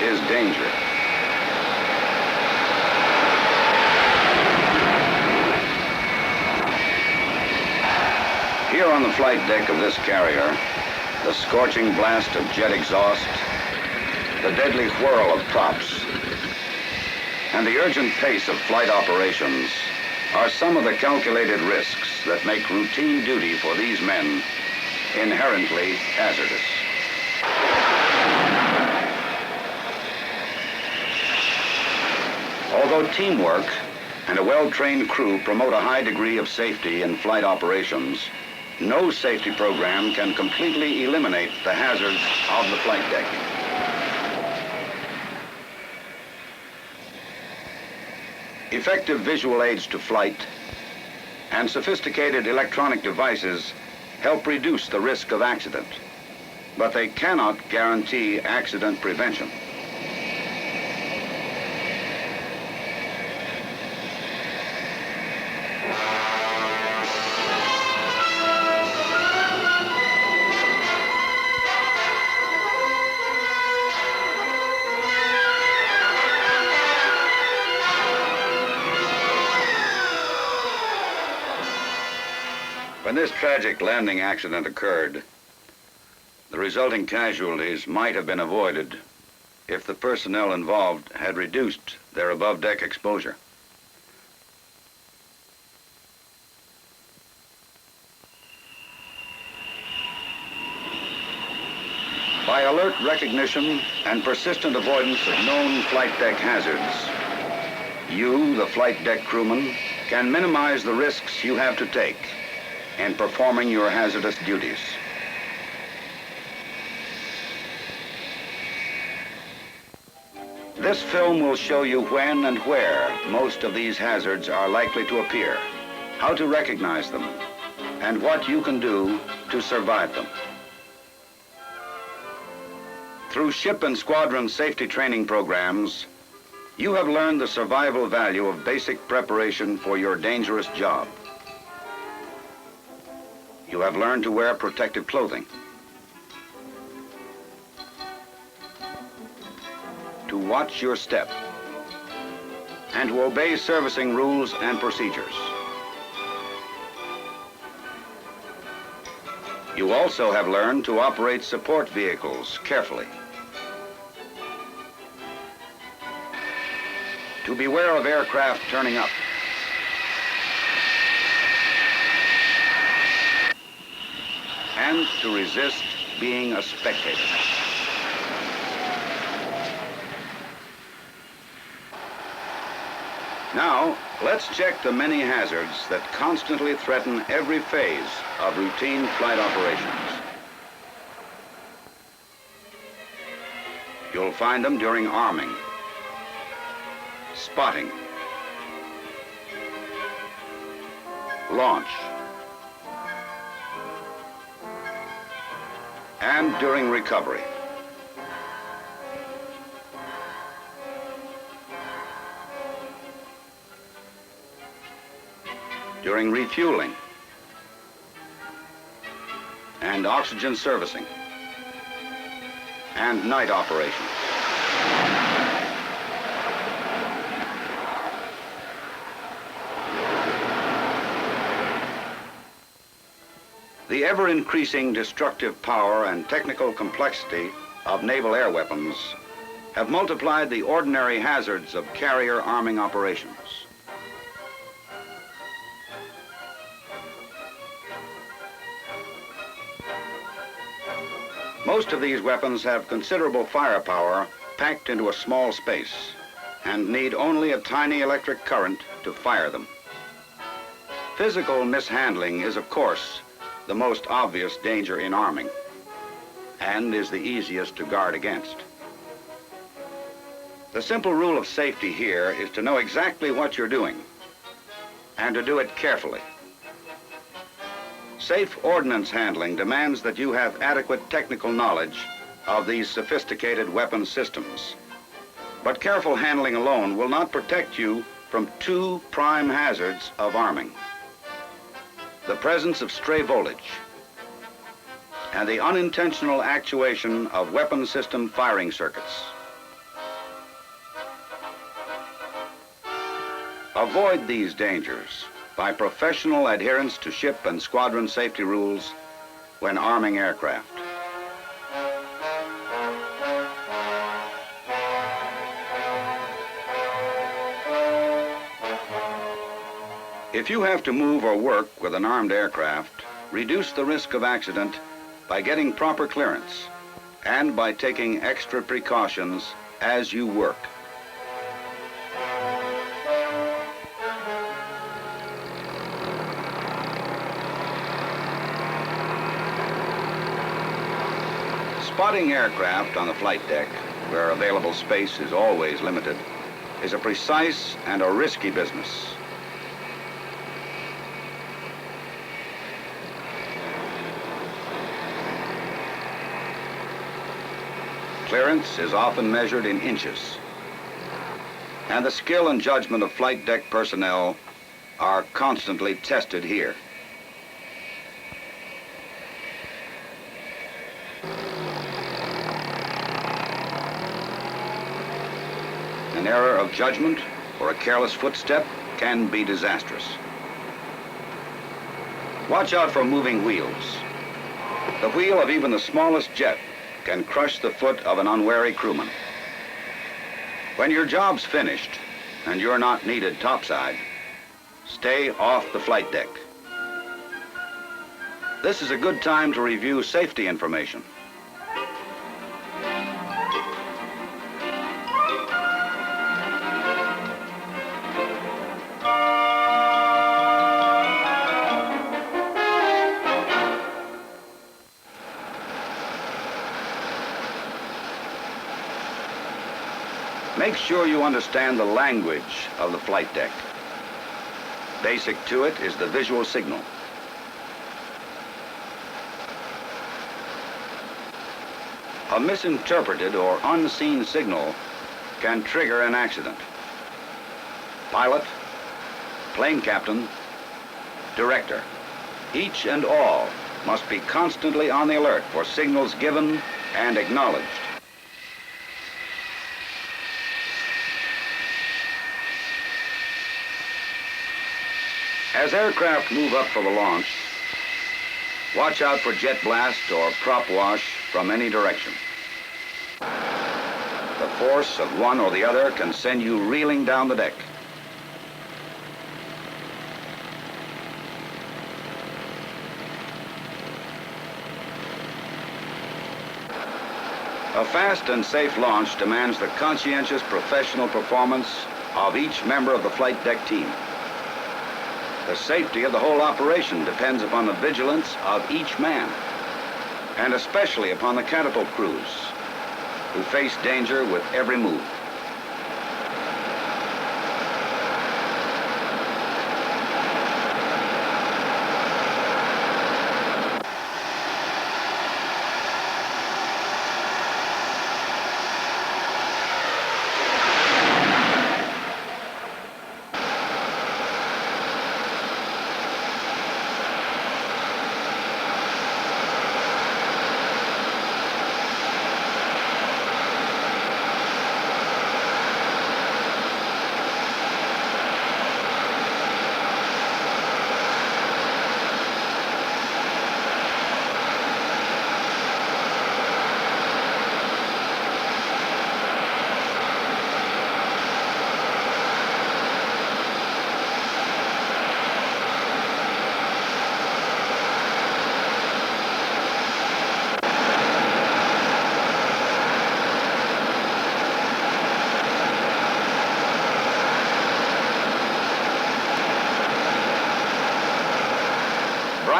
is danger. Here on the flight deck of this carrier, the scorching blast of jet exhaust, the deadly whirl of props, and the urgent pace of flight operations are some of the calculated risks that make routine duty for these men inherently hazardous. Although teamwork and a well-trained crew promote a high degree of safety in flight operations, no safety program can completely eliminate the hazards of the flight deck. Effective visual aids to flight and sophisticated electronic devices help reduce the risk of accident, but they cannot guarantee accident prevention. When this tragic landing accident occurred, the resulting casualties might have been avoided if the personnel involved had reduced their above-deck exposure. By alert recognition and persistent avoidance of known flight deck hazards, you, the flight deck crewman, can minimize the risks you have to take in performing your hazardous duties. This film will show you when and where most of these hazards are likely to appear, how to recognize them, and what you can do to survive them. Through ship and squadron safety training programs, you have learned the survival value of basic preparation for your dangerous job. You have learned to wear protective clothing, to watch your step, and to obey servicing rules and procedures. You also have learned to operate support vehicles carefully, to beware of aircraft turning up, and to resist being a spectator. Now, let's check the many hazards that constantly threaten every phase of routine flight operations. You'll find them during arming, spotting, launch, and during recovery. During refueling and oxygen servicing and night operations. The ever-increasing destructive power and technical complexity of naval air weapons have multiplied the ordinary hazards of carrier arming operations. Most of these weapons have considerable firepower packed into a small space and need only a tiny electric current to fire them. Physical mishandling is, of course, the most obvious danger in arming and is the easiest to guard against. The simple rule of safety here is to know exactly what you're doing and to do it carefully. Safe ordnance handling demands that you have adequate technical knowledge of these sophisticated weapon systems. But careful handling alone will not protect you from two prime hazards of arming: the presence of stray voltage and the unintentional actuation of weapon system firing circuits. Avoid these dangers by professional adherence to ship and squadron safety rules when arming aircraft. If you have to move or work with an armed aircraft, reduce the risk of accident by getting proper clearance and by taking extra precautions as you work. Spotting aircraft on the flight deck, where available space is always limited, is a precise and a risky business. Clearance is often measured in inches, and the skill and judgment of flight deck personnel are constantly tested here. An error of judgment or a careless footstep can be disastrous. Watch out for moving wheels. The wheel of even the smallest jet can crush the foot of an unwary crewman. When your job's finished and you're not needed topside, stay off the flight deck. This is a good time to review safety information. Make sure you understand the language of the flight deck. Basic to it is the visual signal. A misinterpreted or unseen signal can trigger an accident. Pilot, plane captain, director, each and all must be constantly on the alert for signals given and acknowledged. As aircraft move up for the launch, watch out for jet blast or prop wash from any direction. The force of one or the other can send you reeling down the deck. A fast and safe launch demands the conscientious professional performance of each member of the flight deck team. The safety of the whole operation depends upon the vigilance of each man, and especially upon the catapult crews, who face danger with every move.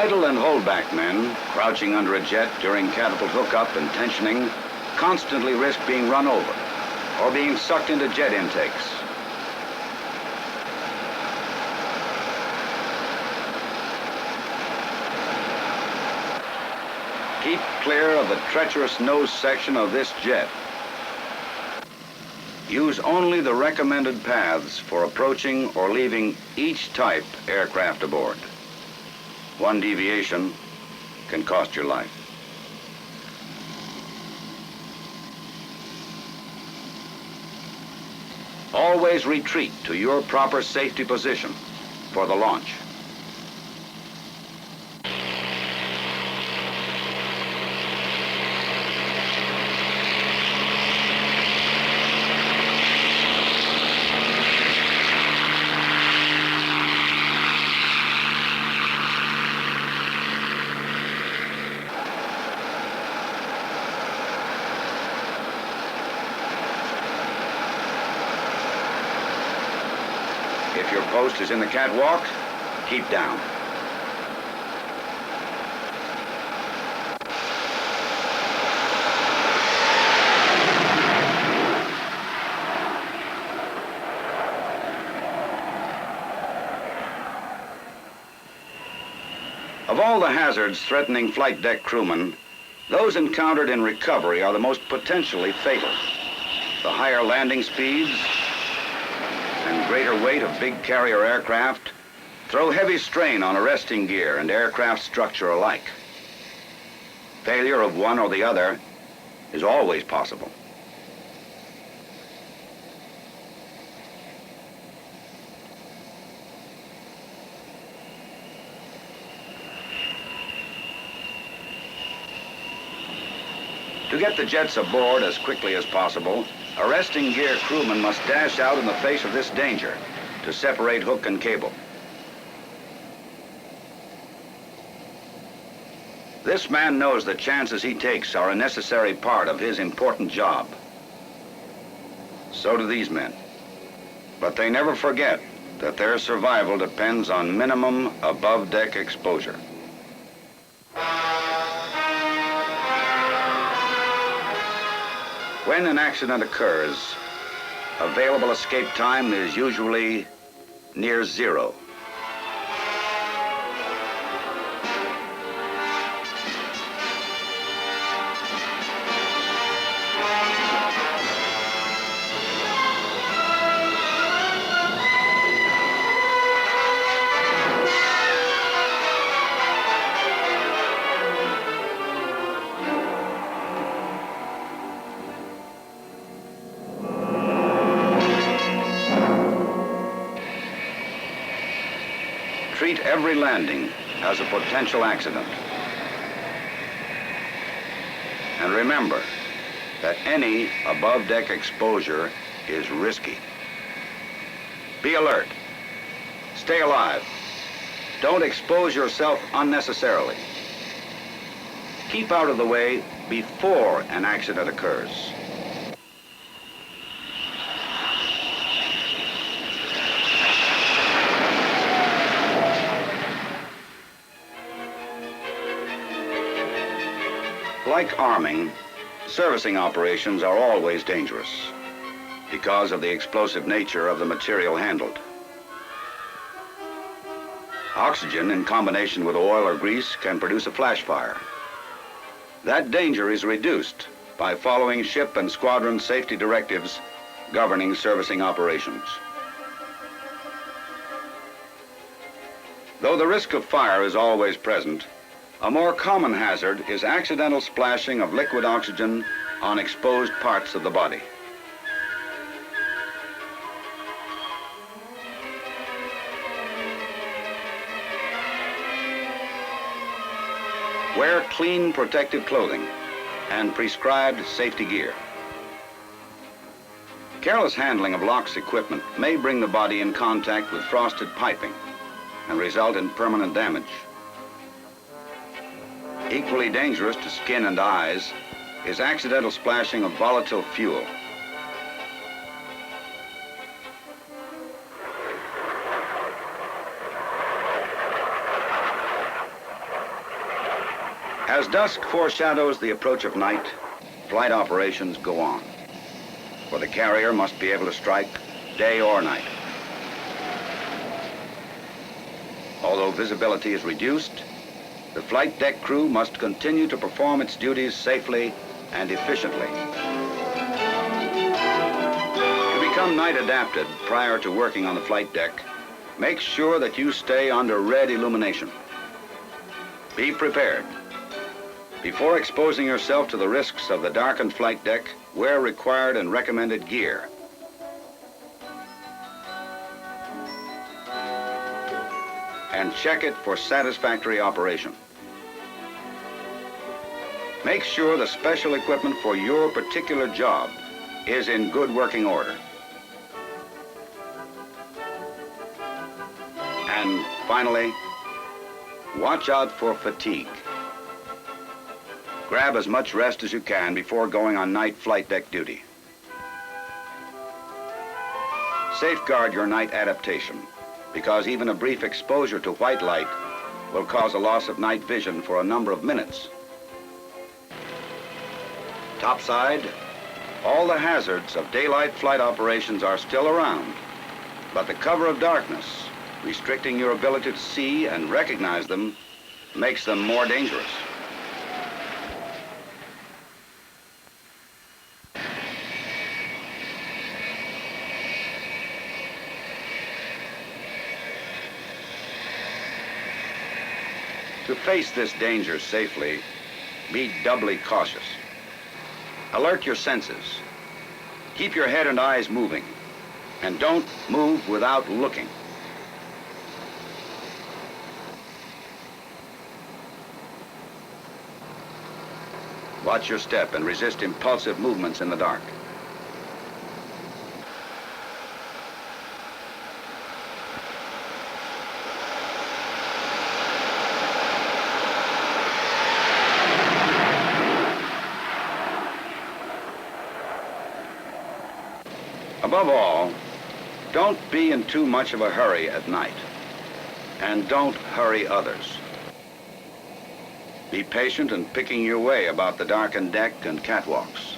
Idle and holdback men, crouching under a jet during catapult hookup and tensioning, constantly risk being run over or being sucked into jet intakes. Keep clear of the treacherous nose section of this jet. Use only the recommended paths for approaching or leaving each type aircraft aboard. One deviation can cost your life. Always retreat to your proper safety position for the launch. If your post is in the catwalk, keep down. Of all the hazards threatening flight deck crewmen, those encountered in recovery are the most potentially fatal. The higher landing speeds and greater weight of big carrier aircraft throw heavy strain on arresting gear and aircraft structure alike. Failure of one or the other is always possible. To get the jets aboard as quickly as possible, arresting gear crewmen must dash out in the face of this danger to separate hook and cable. This man knows the chances he takes are a necessary part of his important job. So do these men. But they never forget that their survival depends on minimum above-deck exposure. When an accident occurs, available escape time is usually near zero. Treat every landing as a potential accident. And remember that any above-deck exposure is risky. Be alert. Stay alive. Don't expose yourself unnecessarily. Keep out of the way before an accident occurs. Like arming, servicing operations are always dangerous because of the explosive nature of the material handled. Oxygen in combination with oil or grease can produce a flash fire. That danger is reduced by following ship and squadron safety directives governing servicing operations. Though the risk of fire is always present, a more common hazard is accidental splashing of liquid oxygen on exposed parts of the body. Wear clean protective clothing and prescribed safety gear. Careless handling of LOX equipment may bring the body in contact with frosted piping and result in permanent damage. Equally dangerous to skin and eyes is accidental splashing of volatile fuel. As dusk foreshadows the approach of night, flight operations go on. For the carrier must be able to strike day or night. Although visibility is reduced, the flight deck crew must continue to perform its duties safely and efficiently. To become night adapted prior to working on the flight deck, make sure that you stay under red illumination. Be prepared. Before exposing yourself to the risks of the darkened flight deck, wear required and recommended gear. And check it for satisfactory operation. Make sure the special equipment for your particular job is in good working order. And finally, watch out for fatigue. Grab as much rest as you can before going on night flight deck duty. Safeguard your night adaptation, because even a brief exposure to white light will cause a loss of night vision for a number of minutes. Topside, all the hazards of daylight flight operations are still around, but the cover of darkness, restricting your ability to see and recognize them, makes them more dangerous. To face this danger safely, be doubly cautious. Alert your senses. Keep your head and eyes moving, and don't move without looking. Watch your step and resist impulsive movements in the dark. Above all, don't be in too much of a hurry at night, and don't hurry others. Be patient in picking your way about the darkened deck and catwalks.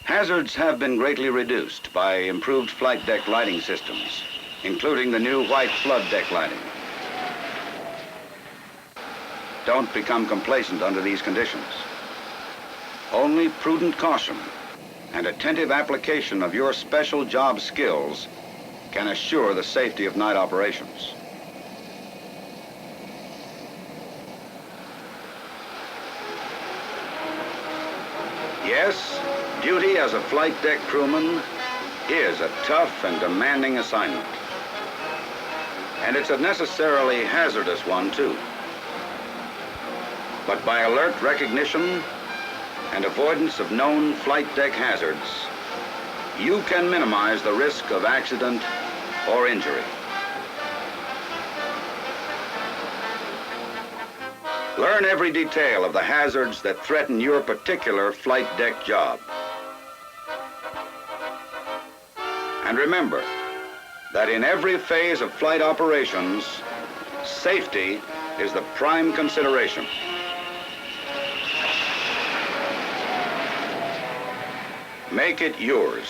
Hazards have been greatly reduced by improved flight deck lighting systems, including the new white flood deck lighting. Don't become complacent under these conditions. Only prudent caution and attentive application of your special job skills can assure the safety of night operations. Yes, duty as a flight deck crewman is a tough and demanding assignment. And it's a necessarily hazardous one, too. But by alert recognition and avoidance of known flight deck hazards, you can minimize the risk of accident or injury. Learn every detail of the hazards that threaten your particular flight deck job. And remember that in every phase of flight operations, safety is the prime consideration. Make it yours.